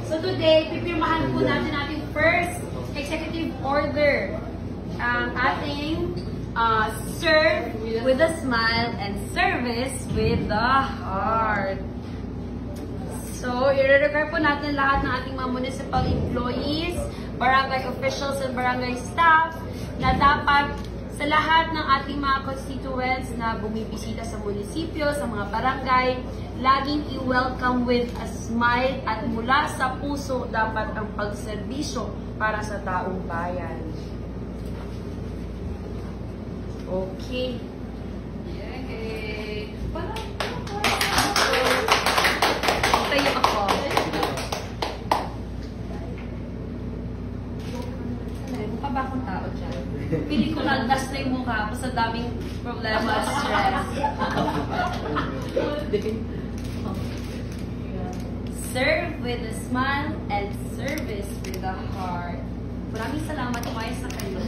So today, pipirmahan po natin ating first executive order. Ang ating serve with a smile and service with the heart. So, i-require po natin lahat ng ating mga municipal employees, barangay officials and barangay staff na dapat sa lahat ng ating mga constituents na bumibisita sa munisipyo, sa mga barangay, laging i-welcome with a smile at mula sa puso dapat ang pagserbisyo para sa taong bayan. Okay. Yay! Tayo ako. Mukha ba akong tao dyan? Pili ko nagdas na yung mukha ko sa daming problema, stress. Serve with a smile and service with a heart. Maraming salamat, umayos na kayo.